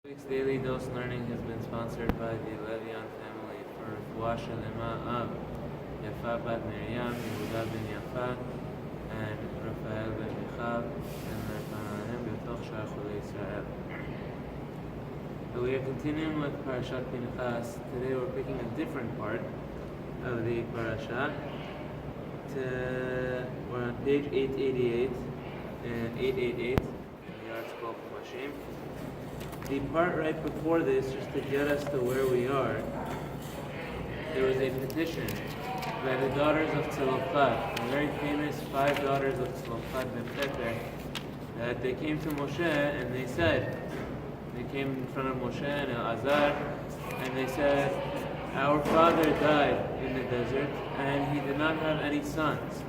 This week's Daily Dose Learning has been sponsored by the Levian family for Refuah Shalema of Yafa Bat Miriam, Yehuda ben Yafa, and Rafael ben Michal, and Rafael B'toch Shar Chulei Israel. So we are continuing with Parashat Pinechas. Today we're picking a different part of the Parashat. We're on page 888, and 888 in the article of Mashim. The part right before this, just to get us to where we are, there was a petition by the daughters of Tzalophat, the very famous 5 daughters of Tzalophat ben Peter, that they came to Moshe and they said, they came in front of Moshe and Elazar, and they said, our father died in the desert and he did not have any sons.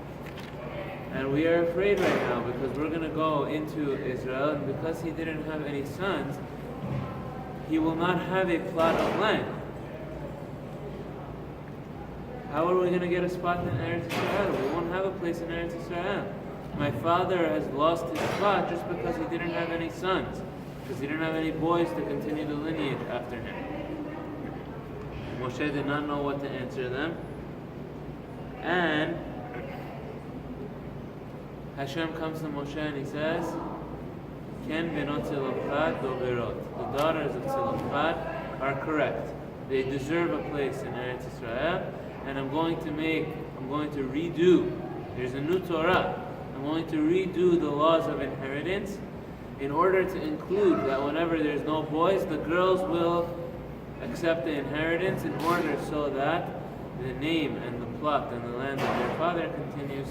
And we are afraid right now because we're going to go into Israel, and because he didn't have any sons, he will not have a plot of land. How are we going to get a spot in Eretz Israel? We won't have a place in Eretz Israel. My father has lost his spot just because he didn't have any sons, because he didn't have any boys to continue the lineage after him. Moshe did not know what to answer them. And Hashem comes to Moshe and he says, Ken benot Tzilophat doberot. The daughters of Tzilophat are correct. They deserve a place in Eretz Israel, and I'm going to redo, there's a new Torah, I'm going to redo the laws of inheritance in order to include that whenever there's no boys, the girls will accept the inheritance, in order so that the name and the plot and the land of their father continues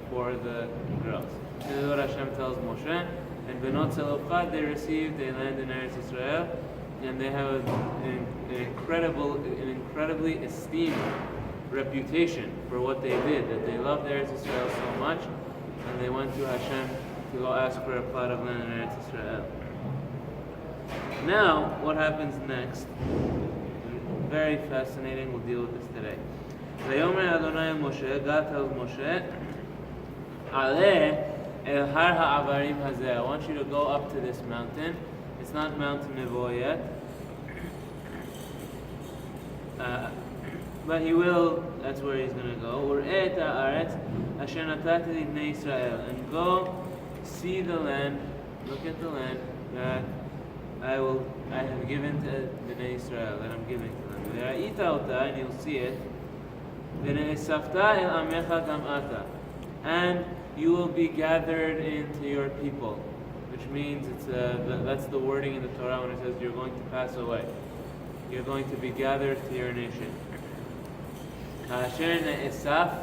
for the girls. This is what Hashem tells Moshe. And Benot Tzalophat, they received a land in Eretz Israel, and they have an incredibly esteemed reputation for what they did, that they loved Eretz Israel so much, and they went to Hashem to go ask for a plot of land in Eretz Israel. Now, what happens next? Very fascinating, we'll deal with this today. Vayomer Adonai Moshe, God tells Moshe, Aleh El Har Ha'avarim Hazeh. I want you to go up to this mountain. It's not Mount Nebo yet. But he will, that's where he's going to go. Ur'eh ta'aretz asher natati libnei Israel. And go see the land, look at the land that I have given to Bnei Israel, that I'm giving to them. Ve'ra'ita ota, and you'll see it. Ve'ne'esafta el amecha gam ata. And you will be gathered into your people, which means that's the wording in the Torah when it says you're going to pass away. You're going to be gathered to your nation. Kasher ne'esaf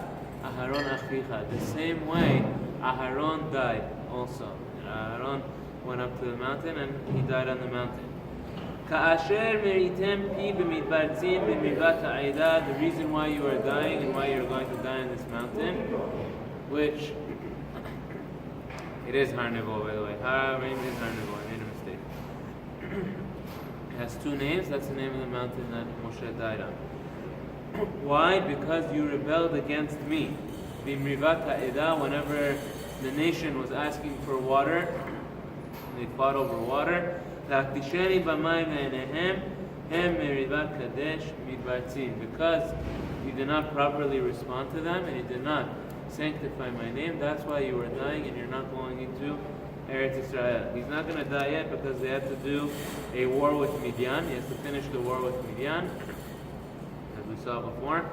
Aharon achicha. The same way Aharon died also. Aharon went up to the mountain and he died on the mountain. Ka'asher meritem pi b'midbar tzin b'mivat ha'ida. The reason why you are dying and why you're going to die on this mountain, which it is Har Nebo, by the way. Har is Har Nebo. I made a mistake. It has 2 names. That's the name of the mountain that Moshe died on. Why? Because you rebelled against me. B'mrivat ha'edah, whenever the nation was asking for water, they fought over water. La'akdisheni b'mayim le'enehem, hem merivat kadesh midbar tzin. Because you did not properly respond to them, and you did not sanctify my name, that's why you are dying and you're not going into Eretz Israel. He's not going to die yet because they have to do a war with Midian. He has to finish the war with Midian, as we saw before,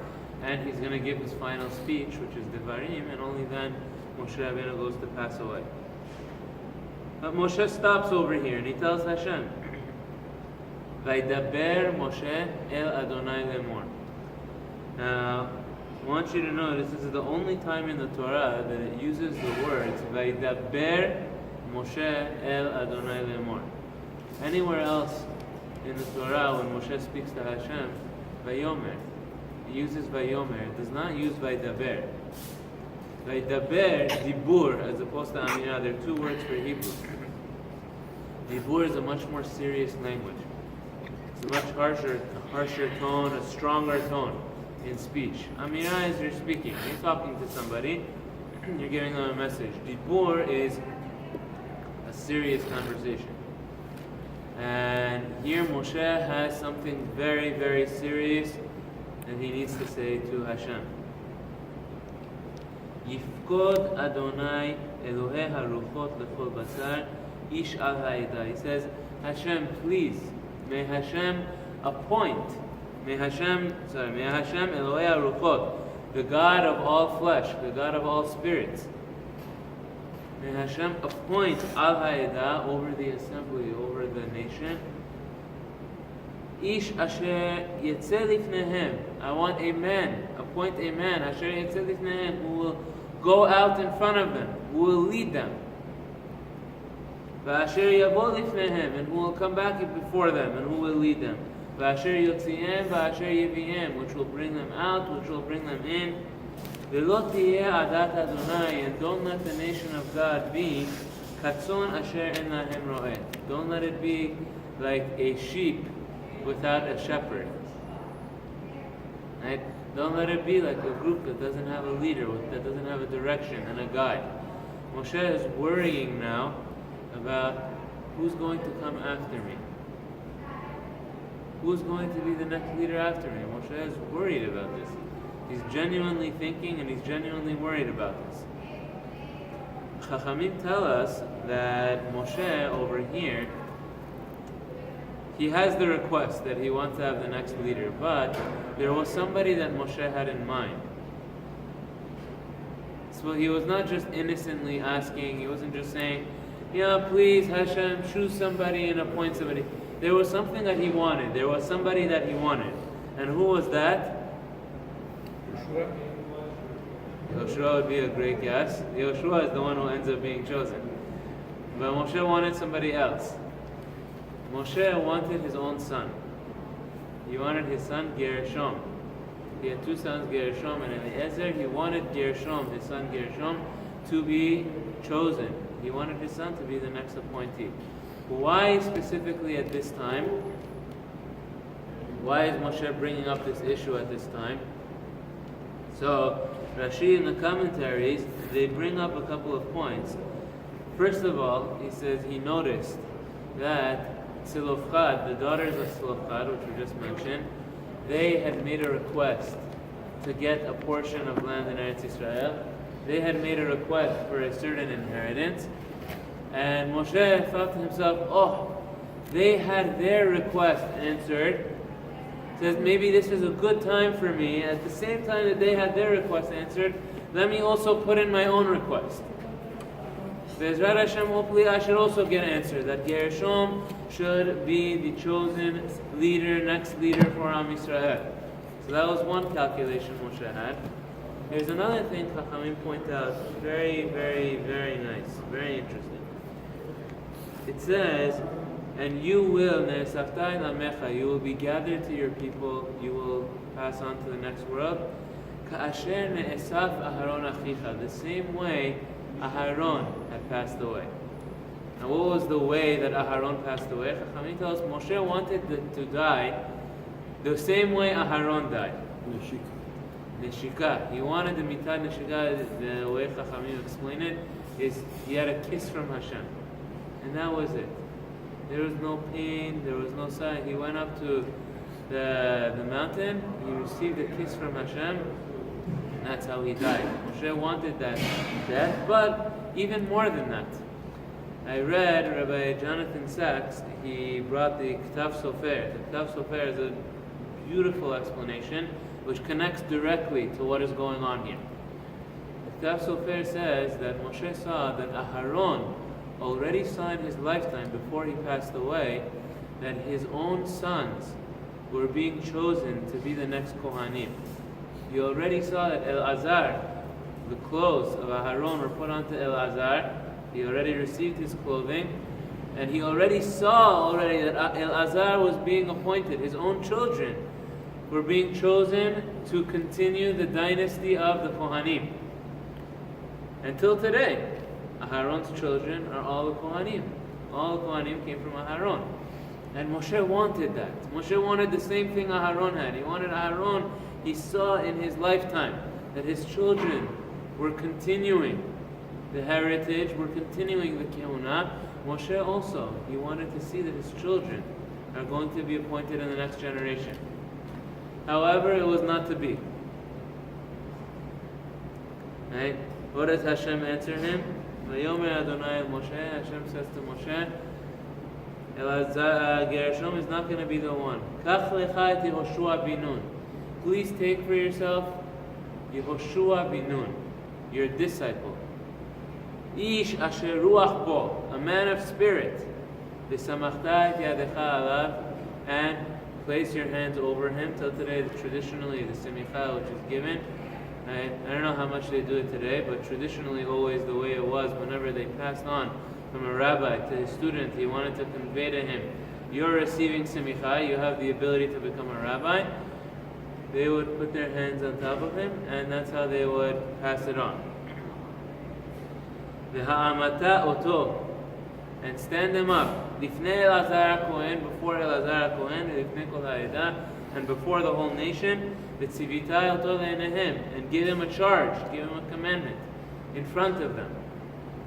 and he's going to give his final speech, which is Devarim, and only then Moshe Rabbeinu goes to pass away. But Moshe stops over here and he tells Hashem, Vaydaber Moshe el Adonai lemor. Now, I want you to know this is the only time in the Torah that it uses the words Vaydaber Moshe el Adonai lemor. Anywhere else in the Torah, when Moshe speaks to Hashem, Vayomer, it uses Vayomer. It does not use Vaydaber. Vaydaber, Dibur, as opposed to Aminah, there are 2 words for Hebrew. Dibur is a much more serious language. It's a much harsher tone, a stronger tone in speech. Amirah is you're speaking. You're talking to somebody. You're giving them a message. Dibur is a serious conversation. And here Moshe has something very, very serious that he needs to say to Hashem. Yifkod Adonai Elohei haruchot lechol basar ish al ha'edah. He says, Hashem, please, may Hashem appoint, may Hashem Elohei haruchot, the God of all flesh, the God of all spirits, may Hashem appoint al ha'edah, over the assembly, over the nation, Ish asher yetzeh lifnehem. I want a man, appoint a man, asher yetzeh lifnehem, who will go out in front of them, who will lead them. V'asher yavo lifnehem, and who will come back before them, and who will lead them. V'asher yotzihem, v'asher yevihem, which will bring them out, which will bring them in. V'lo tiyeh adat Adonai, and don't let the nation of God be katzon asher en lahem ro'eh. Don't let it be like a sheep without a shepherd. Right? Don't let it be like a group that doesn't have a leader, that doesn't have a direction and a guide. Moshe is worrying now about who's going to come after me. Who's going to be the next leader after me? Moshe is worried about this. He's genuinely thinking and he's genuinely worried about this. Chachamim tell us that Moshe over here, he has the request that he wants to have the next leader, but there was somebody that Moshe had in mind. So he was not just innocently asking, he wasn't just saying, yeah, please Hashem, choose somebody and appoint somebody. There was something that he wanted. There was somebody that he wanted. And who was that? Yoshua would be a great guess. Yoshua is the one who ends up being chosen. But Moshe wanted somebody else. Moshe wanted his own son. He wanted his son Gershom. He had two sons, Gershom and Eliezer. He wanted Gershom, his son Gershom, to be chosen. He wanted his son to be the next appointee. Why specifically at this time? Why is Moshe bringing up this issue at this time? So, Rashi in the commentaries, they bring up a couple of points. First of all, he says he noticed that Tzilofchad, the daughters of Tzilofchad, which we just mentioned, they had made a request to get a portion of land in Eretz Israel. They had made a request for a certain inheritance. And Moshe thought to himself, oh, they had their request answered. Says, maybe this is a good time for me. At the same time that they had their request answered, let me also put in my own request. Be'ezrat Hashem, hopefully I should also get an answer that Gershom should be the chosen leader, next leader for Am Yisrael. So that was one calculation Moshe had. There's another thing Chachamim point out, very, very, very nice, very interesting. It says, and you will, Ne'esaftai lamecha, you will be gathered to your people, you will pass on to the next world. Ka'asher ne'esaf Aharon achicha, the same way Aharon had passed away. Now what was the way that Aharon passed away? Chachamim tells us Moshe wanted to die the same way Aharon died. Neshika. He wanted the mitad neshika, the way Chachamim explain it, is he had a kiss from Hashem. And that was it. There was no pain, there was no sign. He went up to the mountain, he received a kiss from Hashem, and that's how he died. Moshe wanted that death, but even more than that. I read Rabbi Jonathan Sachs, he brought the Ktav Sofer. The Ktav Sofer is a beautiful explanation which connects directly to what is going on here. The Ktav Sofer says that Moshe saw that Aharon already saw in his lifetime, before he passed away, that his own sons were being chosen to be the next Kohanim. He already saw that Elazar, the clothes of Aharon were put onto Elazar. He already received his clothing, and he already saw that Elazar was being appointed. His own children were being chosen to continue the dynasty of the Kohanim. Until today, Aharon's children are all the Kohanim. All the Kohanim came from Aharon. And Moshe wanted that. Moshe wanted the same thing Aharon had. He wanted Aharon, he saw in his lifetime that his children were continuing the heritage, were continuing the Kehunah, Moshe also, he wanted to see that his children are going to be appointed in the next generation. However, it was not to be. Right? What does Hashem answer him? Vayomer Adonai el Moshe, Hashem says to Moshe, Gershom is not going to be the one. Kach lecha et Yehoshua bin Nun. Please take for yourself Yehoshua bin Nun, your disciple. Ish asher ruach bo, a man of spirit. V'samachta et yadecha alav, and place your hands over him. Till today, traditionally, the semicha which is given. I don't know how much they do it today, but traditionally, always the way it was, whenever they passed on from a rabbi to his student, he wanted to convey to him, you're receiving semicha, you have the ability to become a rabbi. They would put their hands on top of him, and that's how they would pass it on. V'ha'amata oto, and stand them up. Lifnei Elazar HaKohen, before Elazar HaKohen, lifnei kol ha'edah, and before the whole nation. V'tzivitai oto le'nehem, and give him a charge, give him a commandment in front of them.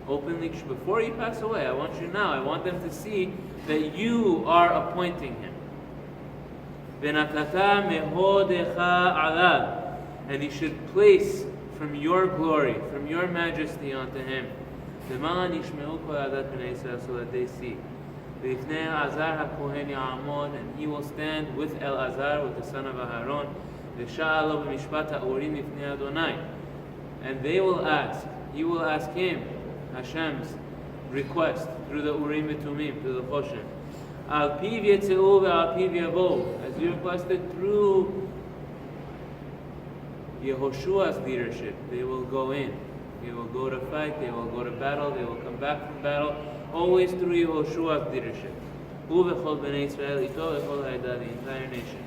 Openly, before you pass away, I want them to see that you are appointing him. V'natata mehodecha alav, and you should place from your glory, from your majesty onto him. L'ma'an yishme'u kol adat b'nei Yisrael, so that they see. V'ifnei Elazar HaKohen ya'amod, and he will stand with Elazar, with the son of Aharon. V'sha'alo b'mishpat ha'orim ifnei Adonai, and they will ask. He will ask him Hashem's request through the Urim v'Tumim, through the Choshen. Al piv yetzeu ve'al piv yavo, as you requested through Yehoshua's leadership, they will go in. They will go to fight, they will go to battle, they will come back from battle, always through Yehoshua's leadership. Hu v'chol b'nei Yisrael ito v'chol ha'edah, the entire nation.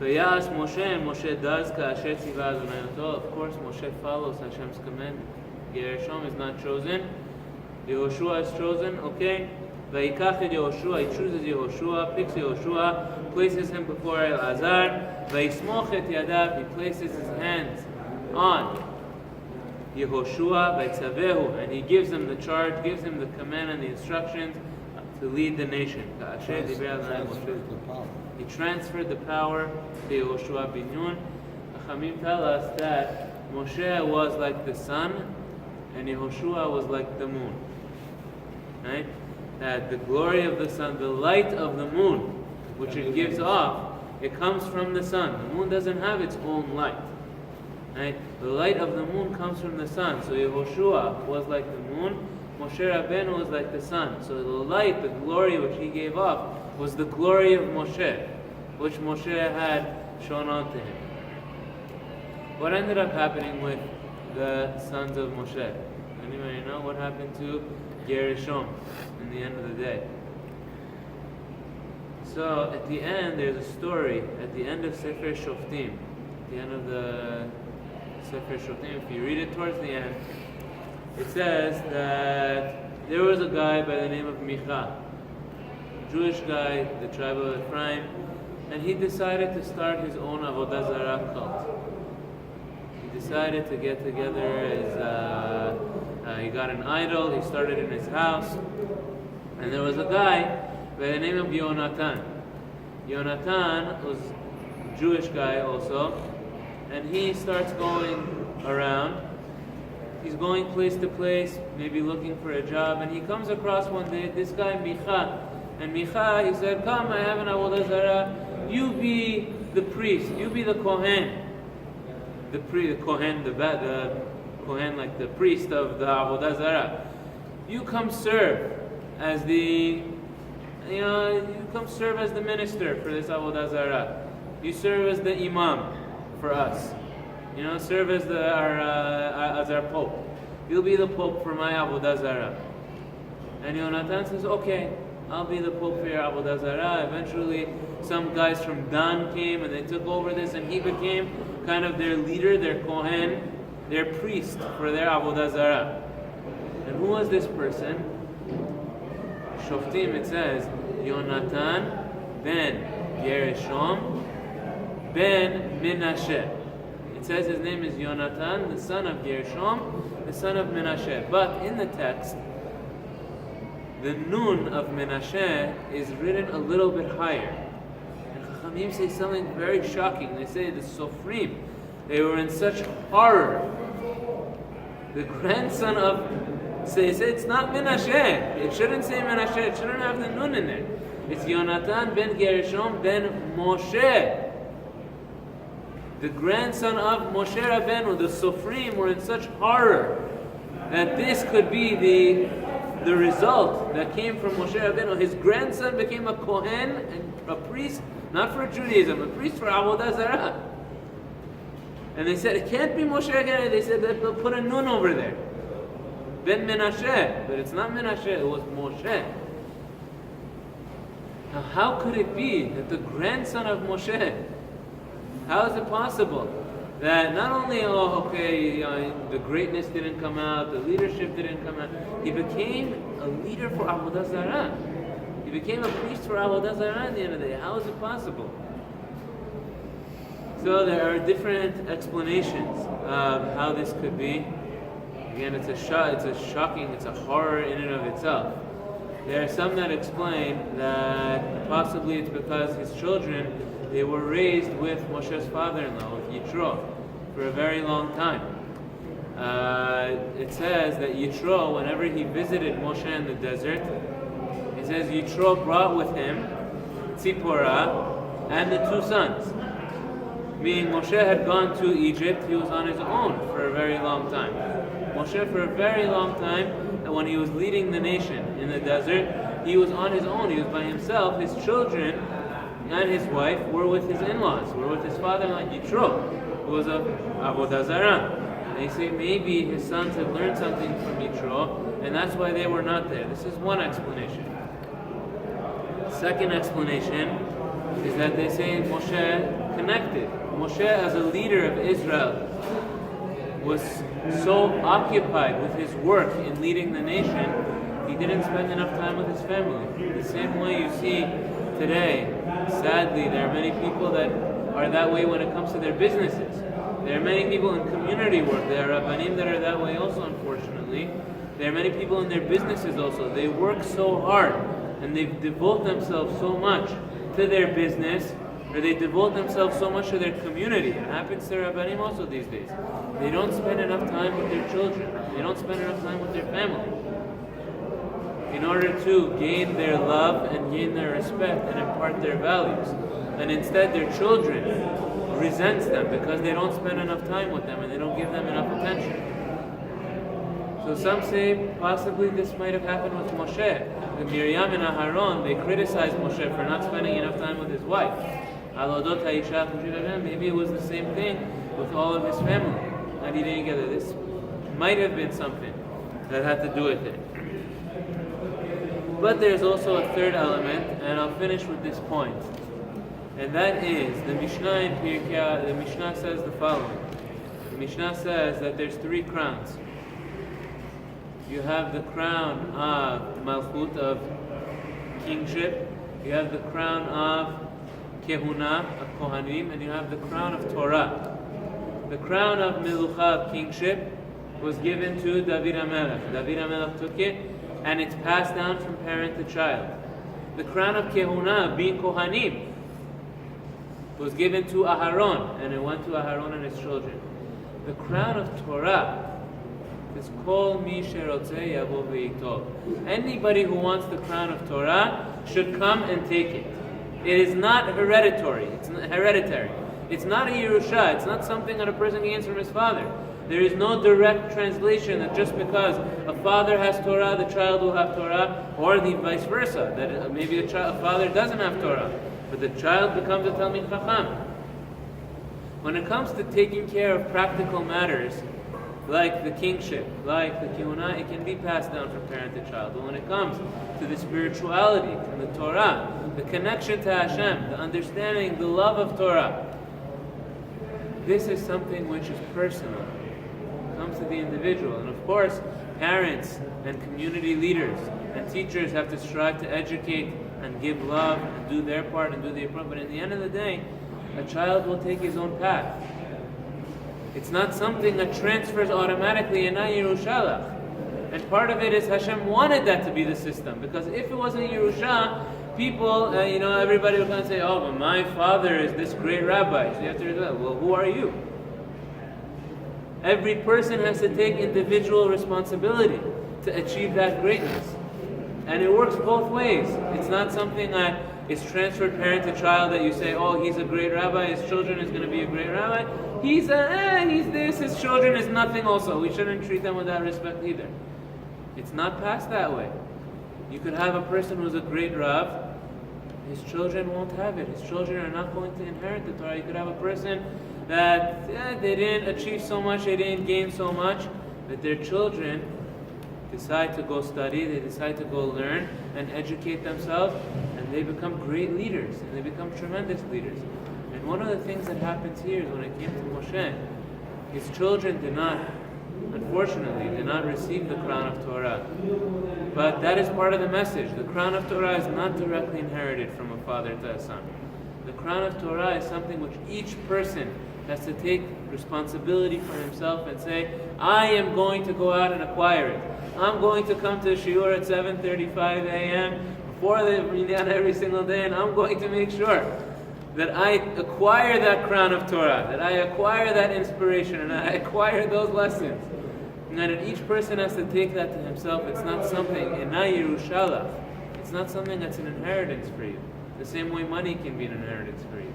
V'yas Moshe, and Moshe does ka'asher tziva Adonai oto. Of course, Moshe follows Hashem's commandment. Gershom is not chosen. Yehoshua is chosen, okay? Vayikach et Yehoshua, he chooses Yehoshua, picks Yehoshua, places him before Elazar. Vayismoch et yadav, he places his hands on Yehoshua, vaytzavehu, and he gives him the charge, gives him the command and the instructions to lead the nation. He transferred the power to Yehoshua bin Nun. Achamim tell us that Moshe was like the sun and Yehoshua was like the moon. Right? That the glory of the sun, the light of the moon, which it gives off, it comes from the sun. The moon doesn't have its own light. Right? The light of the moon comes from the sun. So Yehoshua was like the moon, Moshe Rabbeinu was like the sun. So the light, the glory which he gave off, was the glory of Moshe, which Moshe had shown on to him. What ended up happening with the sons of Moshe? Anybody know what happened to Gershom in the end of the day? So at the end, there's a story at the end of Sefer Shoftim. At the end of the Sefer Shoftim, if you read it towards the end, it says that there was a guy by the name of Micha, a Jewish guy, the tribe of Ephraim, and he decided to start his own Avodah Zarah cult. He decided to get together he got an idol, he started in his house, and there was a guy by the name of Yonatan. Yonatan was a Jewish guy also, and he starts going around. He's going place to place, maybe looking for a job, and he comes across one day this guy Micha. And Micha, he said, come, I have an Avodah Zarah, you be the priest, you be the Kohen. The Kohen, the Kohen, like the priest of the Avodah Zarah. You come serve as you come serve as the minister for this Avodah Zarah. You serve as the imam for us. Serve as our pope. You'll be the pope for my Avodah Zarah. And Yonatan says, okay, I'll be the pope for your Avodah Zarah. Eventually, some guys from Dan came and they took over this, and he became kind of their leader, their Kohen, their priest for their Avodah Zarah. And who was this person? Shoftim, it says, Yonatan ben Gershom ben Menashe. It says his name is Yonatan, the son of Gershom, the son of Menashe. But in the text, the Nun of Menashe is written a little bit higher. And Chachamim say something very shocking. They say the Sofrim, they were in such horror. The grandson of, they say it's not Menashe. It shouldn't say Menashe. It shouldn't have the Nun in there. It's Yonatan ben Gershom ben Moshe. The grandson of Moshe Rabbeinu. The Sofrim were in such horror that this could be the result that came from Moshe Rabbeinu. His grandson became a Kohen and a priest, not for Judaism, a priest for Avodah Zarah. And they said, it can't be Moshe again. They said, they'll put a Nun over there. Ben Menashe. But it's not Menashe, it was Moshe. Now, how could it be that the grandson of Moshe, how is it possible that not only, the greatness didn't come out, the leadership didn't come out, he became a leader for Avodah Zarah. He became a priest for Avodah Zarah at the end of the day. How is it possible? So there are different explanations of how this could be. Again, it's a shocking, it's a horror in and of itself. There are some that explain that possibly it's because his children, they were raised with Moshe's father-in-law, with Yitro, for a very long time. It says that Yitro, whenever he visited Moshe in the desert, it says Yitro brought with him Tzipporah and the two sons. Meaning Moshe had gone to Egypt, he was on his own for a very long time. Moshe, for a very long time, when he was leading the nation in the desert, he was on his own, he was by himself. His children and his wife were with his in-laws, were with his father-in-law Yitro, who was of Avodah Zarah. And they say maybe his sons had learned something from Yitro, and that's why they were not there. This is one explanation. Second explanation is that they say Moshe connected. Moshe, as a leader of Israel, was so occupied with his work in leading the nation, he didn't spend enough time with his family. The same way you see today, sadly, there are many people that are that way when it comes to their businesses. There are many people in community work. There are Rabbanim that are that way also, unfortunately. There are many people in their businesses also. They work so hard and they devote themselves so much to their business, or they devote themselves so much to their community. It happens to Rabbanim also these days. They don't spend enough time with their children. They don't spend enough time with their family. In order to gain their love and gain their respect and impart their values. And instead their children resents them because they don't spend enough time with them and they don't give them enough attention. So some say possibly this might have happened with Moshe. The Miriam and Aharon, they criticized Moshe for not spending enough time with his wife. Maybe it was the same thing with all of his family. That he didn't get it. This might have been something that had to do with it. But there's also a third element, and I'll finish with this point. And that is, the Mishnah in Pirkei, the Mishnah says the following. The Mishnah says that there's three crowns. You have the crown of Malchut, of kingship. You have the crown of Kehuna, of Kohanim, and you have the crown of Torah. The crown of Melucha, of kingship, was given to David HaMelech. David HaMelech took it, and it's passed down from parent to child. The crown of Kehuna, of being Kohanim, was given to Aharon, and it went to Aharon and his children. The crown of Torah is Kol Mi Sherotzeh Yavo V'Yitov. Anybody who wants the crown of Torah should come and take it. It is not hereditary. It's not hereditary. It's not a Yerusha. It's not something that a person gains from his father. There is no direct translation that just because a father has Torah, the child will have Torah, or the vice versa, that maybe a father doesn't have Torah, but the child becomes a Talmid Chacham. When it comes to taking care of practical matters, like the kingship, like the kehuna, it can be passed down from parent to child. But when it comes to the spirituality, to the Torah, the connection to Hashem, the understanding, the love of Torah, this is something which is personal. It comes to the individual. And of course, parents and community leaders and teachers have to strive to educate and give love and do their part and do their part. But at the end of the day, a child will take his own path. It's not something that transfers automatically in Yerushalach. And part of it is Hashem wanted that to be the system, because if it wasn't Yerusha, people, everybody would come and say, oh, but my father is this great rabbi. So you have to realize, well, who are you? Every person has to take individual responsibility to achieve that greatness. And it works both ways. It's not something that is transferred parent to child, that you say, oh, he's a great rabbi, his children is going to be a great rabbi. He's this, his children is nothing also. We shouldn't treat them with that respect either. It's not passed that way. You could have a person who's a great Rav, his children won't have it. His children are not going to inherit the Torah. You could have a person that they didn't achieve so much, they didn't gain so much, but their children decide to go study, they decide to go learn and educate themselves, and they become great leaders, and they become tremendous leaders. And one of the things that happens here is when it came to Moshe, his children unfortunately, did not receive the crown of Torah. But that is part of the message. The crown of Torah is not directly inherited from a father to a son. The crown of Torah is something which each person has to take responsibility for himself and say, I am going to go out and acquire it. I'm going to come to shiur at 7:35 a.m. before the minyan every single day, and I'm going to make sure that I acquire that crown of Torah, that I acquire that inspiration, and I acquire those lessons. And that each person has to take that to himself. It's not something, it's not something that's an inheritance for you. The same way money can be an inheritance for you.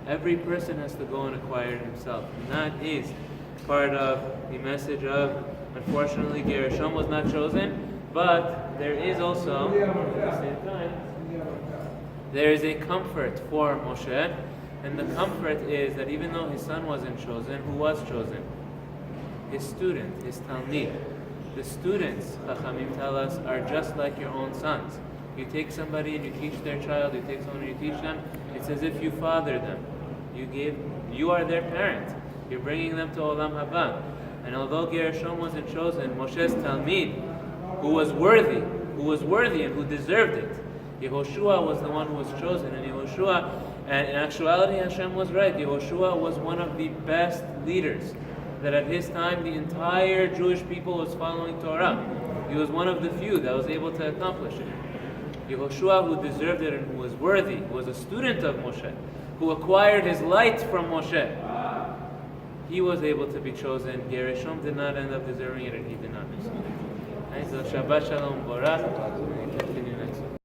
Every person has to go and acquire it himself. And that is part of the message of, unfortunately, Gershom was not chosen, but there is also, at the same time, there is a comfort for Moshe, and the comfort is that even though his son wasn't chosen, who was chosen? His student, his Talmid. The students, Chachamim tell us, are just like your own sons. You take somebody and you teach their child, you take someone and you teach them, it's as if you father them. You are their parent. You're bringing them to Olam Haba. And although Gershom wasn't chosen, Moshe's Talmid, who was worthy and who deserved it, Yehoshua was the one who was chosen, and Yehoshua, and in actuality Hashem was right. Yehoshua was one of the best leaders, that at his time the entire Jewish people was following Torah. He was one of the few that was able to accomplish it. Yehoshua, who deserved it and who was worthy, who was a student of Moshe, who acquired his light from Moshe, he was able to be chosen. Gershom did not end up deserving it, and he did not receive it. So Shabbat Shalom Borach.